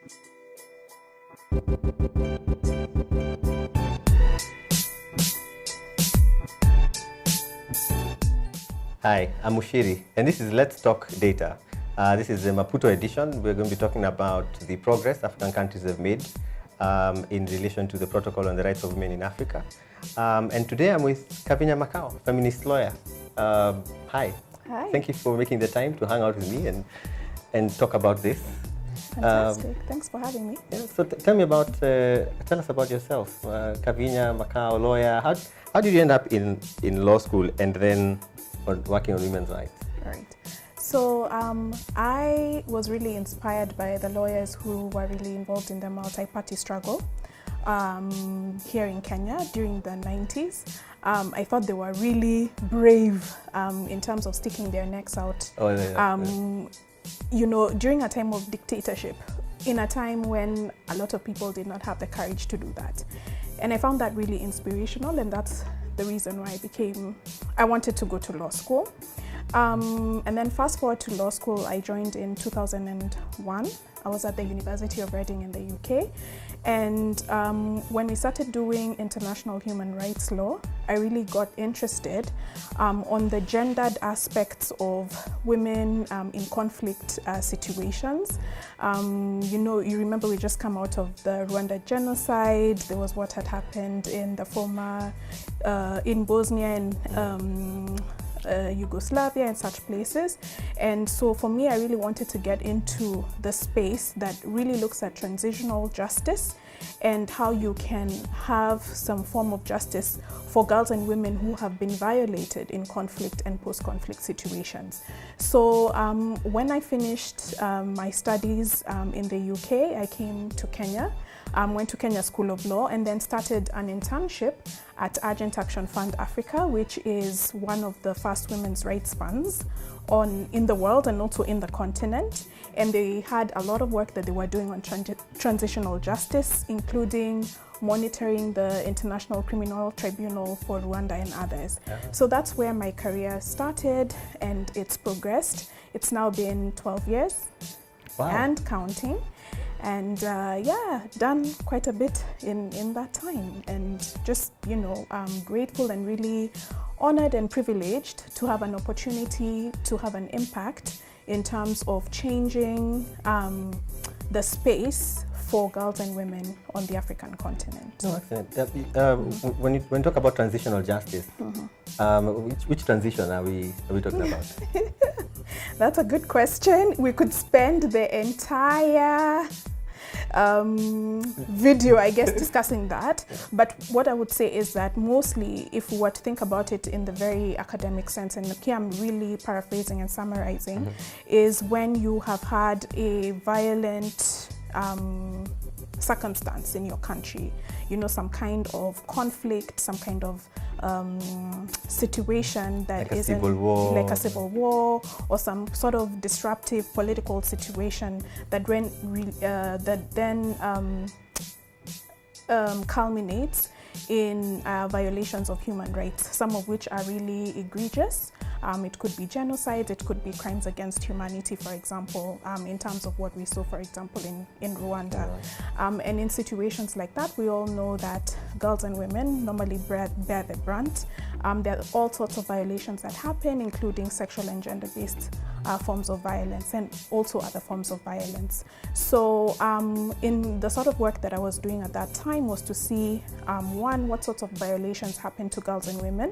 Hi, I'm Mushiri, and this is Let's Talk Data. This is the Maputo edition. We're going to be talking about the progress African countries have made in relation to the Protocol on the Rights of Women in Africa. And today I'm with Kavinya Makau, feminist lawyer. Hi. Hi. Thank you for making the time to hang out with me and talk about this. Fantastic. Thanks for having me. Yeah, so tell us about yourself. Kavinya Makau, lawyer. How did you end up in law school and then working on women's rights? Right. So I was really inspired by the lawyers who were really involved in the multi-party struggle here in Kenya during the 90s. I thought they were really brave in terms of sticking their necks out. Oh, yeah. You know, during a time of dictatorship, in a time when a lot of people did not have the courage to do that. And I found that really inspirational, and that's the reason why I wanted to go to law school. And then fast forward to law school, I joined in 2001. I was at the University of Reading in the UK. And when we started doing international human rights law, I really got interested on the gendered aspects of women in conflict situations. You know, you remember we just come out of the Rwanda genocide. There was what had happened in the former, in Bosnia and Yugoslavia and such places. And so for me, I really wanted to get into the space that really looks at transitional justice and how you can have some form of justice for girls and women who have been violated in conflict and post-conflict situations. So when I finished my studies in the UK, I came to Kenya. Went to Kenya School of Law and then started an internship at Urgent Action Fund Africa, which is one of the first women's rights funds in the world and also in the continent. And they had a lot of work that they were doing on transitional justice, including monitoring the International Criminal Tribunal for Rwanda and others. So that's where my career started, and it's progressed. It's now been 12 years. Wow. And counting. And yeah, done quite a bit in that time, and just, you know, I'm grateful and really honored and privileged to have an opportunity to have an impact in terms of changing the space for girls and women on the African continent. No, excellent. When you talk about transitional justice, which transition are we talking about? That's a good question. We could spend the entire video, I guess, discussing that. But what I would say is that mostly, if we were to think about it in the very academic sense, and here I'm really paraphrasing and summarizing, is when you have had a violent circumstance in your country, you know, some kind of conflict, some kind of situation that isn't like a civil war, or some sort of disruptive political situation that then culminates in violations of human rights, some of which are really egregious. It could be genocide, it could be crimes against humanity, for example, in terms of what we saw, for example, in Rwanda. And in situations like that, we all know that girls and women normally bear the brunt. There are all sorts of violations that happen, including sexual and gender-based forms of violence, and also other forms of violence. So in the sort of work that I was doing at that time was to see, one, what sorts of violations happen to girls and women,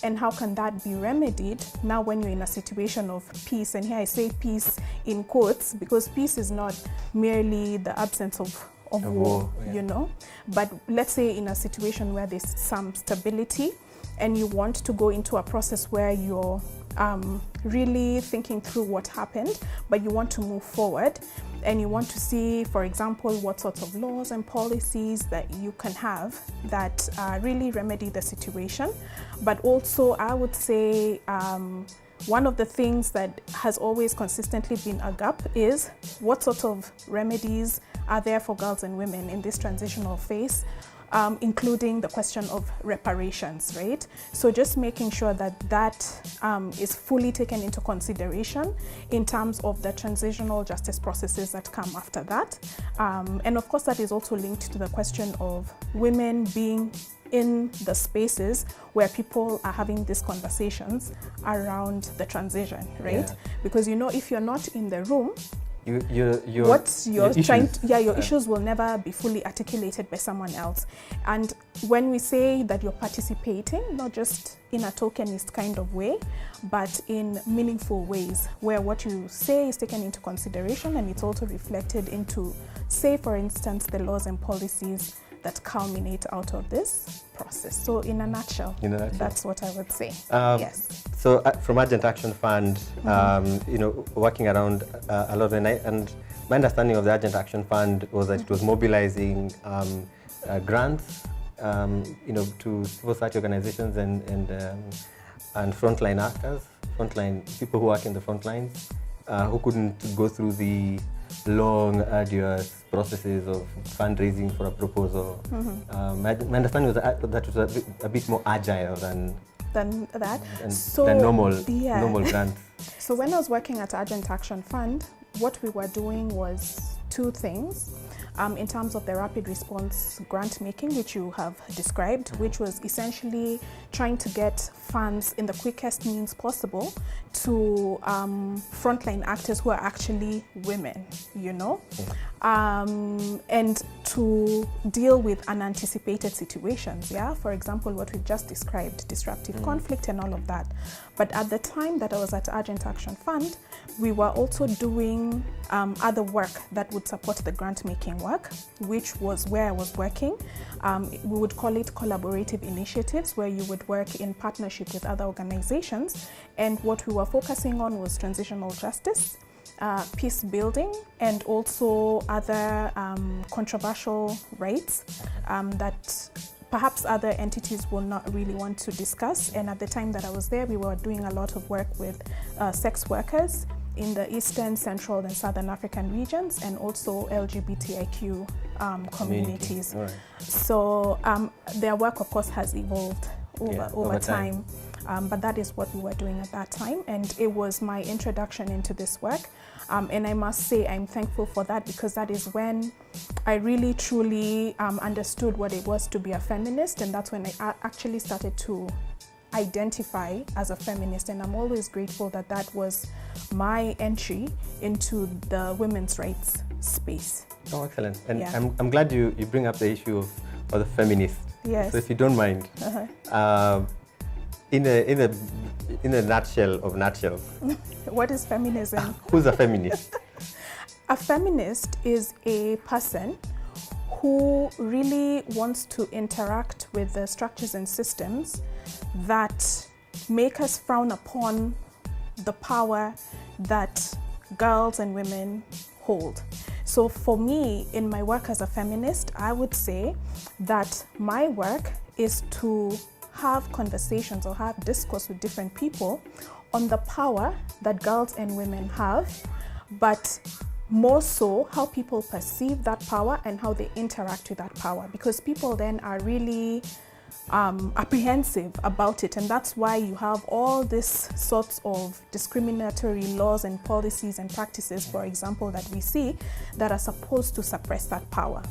and how can that be remedied now when you're in a situation of peace. And here I say peace in quotes, because peace is not merely the absence of war, yeah, you know, but let's say in a situation where there's some stability and you want to go into a process where you're really thinking through what happened, but you want to move forward, and you want to see, for example, what sorts of laws and policies that you can have that really remedy the situation. But also, I would say one of the things that has always consistently been a gap is what sort of remedies are there for girls and women in this transitional phase including the question of reparations, right? So just making sure that that is fully taken into consideration in terms of the transitional justice processes that come after that. And of course, that is also linked to the question of women being in the spaces where people are having these conversations around the transition, right? Yeah. Because, you know, if you're not in the room, your issues will never be fully articulated by someone else. And when we say that you're participating, not just in a tokenist kind of way, but in meaningful ways, where what you say is taken into consideration and it's also reflected into, say, for instance, the laws and policies that culminate out of this process. So in a nutshell, that's what I would say. Yes. So from Urgent Action Fund, you know, working around a lot of, and my understanding of the Urgent Action Fund was that it was mobilizing grants, you know, to civil society organizations and frontline actors, frontline people who work in the front lines, who couldn't go through the long, arduous processes of fundraising for a proposal. My understanding was that it was a bit more agile than normal grants. So when I was working at Urgent Action Fund, what we were doing was two things. In terms of the rapid response grant making, which you have described, which was essentially trying to get funds in the quickest means possible to frontline actors who are actually women, you know, and to deal with unanticipated situations, yeah? For example, what we just described, disruptive conflict and all of that. But at the time that I was at Urgent Action Fund, we were also doing other work that would support the grant making work, which was where I was working. We would call it collaborative initiatives, where you would work in partnership with other organizations. And what we were focusing on was transitional justice, peace building, and also other controversial rights that perhaps other entities will not really want to discuss. And at the time that I was there, we were doing a lot of work with sex workers in the Eastern, Central, and Southern African regions, and also LGBTIQ communities. Right. So their work, of course, has evolved over time. But that is what we were doing at that time, and it was my introduction into this work. And I must say I'm thankful for that, because that is when I really truly understood what it was to be a feminist, and that's when I actually started to identify as a feminist. And I'm always grateful that that was my entry into the women's rights space. Oh, excellent. And I'm glad you bring up the issue of the feminist. Yes. So if you don't mind, in a nutshell of nutshells, what is feminism? Who's a feminist? A feminist is a person who really wants to interact with the structures and systems that make us frown upon the power that girls and women hold. So for me, in my work as a feminist, I would say that my work is to have conversations or have discourse with different people on the power that girls and women have, but more so how people perceive that power and how they interact with that power, because people then are really apprehensive about it, and that's why you have all these sorts of discriminatory laws and policies and practices, for example, that we see that are supposed to suppress that power.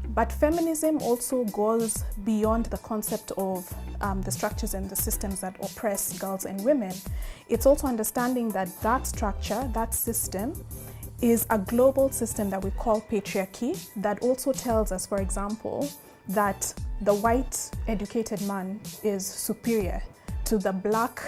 But feminism also goes beyond the concept of the structures and the systems that oppress girls and women. It's also understanding that that structure, that system, is a global system that we call patriarchy, that also tells us, for example, that the white educated man is superior to the black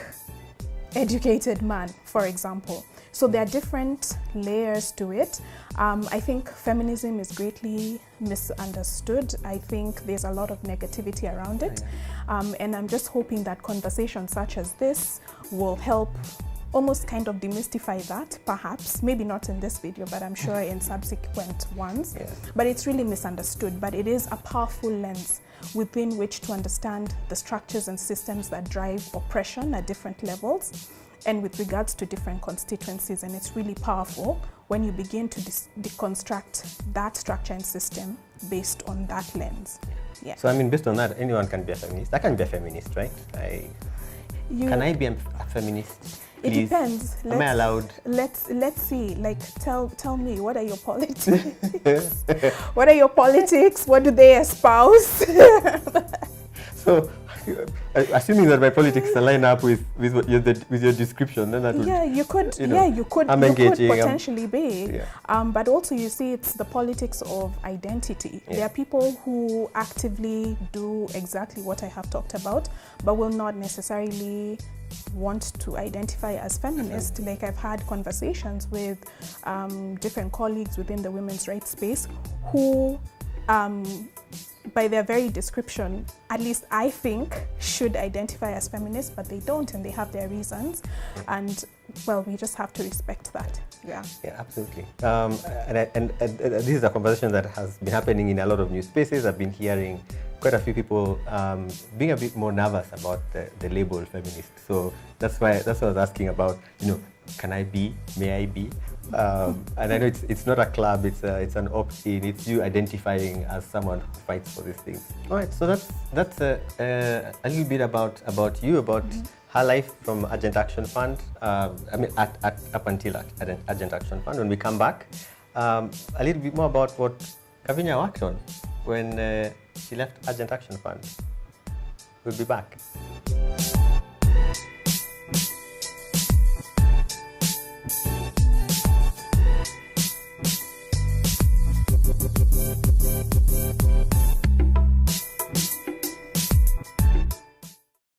educated man, for example. So there are different layers to it. I think feminism is greatly misunderstood. I think there's a lot of negativity around it. And I'm just hoping that conversations such as this will help almost kind of demystify that, perhaps, maybe not in this video, but I'm sure in subsequent ones. But it's really misunderstood, but it is a powerful lens within which to understand the structures and systems that drive oppression at different levels and with regards to different constituencies. And it's really powerful when you begin to deconstruct that structure and system based on that lens. Yeah. So I mean, based on that, anyone can be a feminist. I can be a feminist, right? Can I be a feminist? It Please? depends. Am I allowed? Let's see. Like, tell me, what are your politics? What are your politics? What do they espouse? So, assuming that my politics align up with your description, then that would, you could. You know, You could potentially be. Yeah. But also, you see, it's the politics of identity. Yeah. There are people who actively do exactly what I have talked about, but will not necessarily want to identify as feminist. Like, I've had conversations with different colleagues within the women's rights space who, by their very description, at least I think, should identify as feminist, but they don't, and they have their reasons. And well, we just have to respect that. Yeah. Yeah, absolutely. And this is a conversation that has been happening in a lot of new spaces. I've been hearing quite a few people being a bit more nervous about the label feminist. So that's why I was asking about, can I be? May I be? And I know it's not a club, it's an opt-in. It's you identifying as someone who fights for these things. All right, so that's a little bit about you, about her life from Urgent Action Fund. Up until Urgent Action Fund. When we come back, a little bit more about what Kavinya worked on when she left Urgent Action Fund. We'll be back.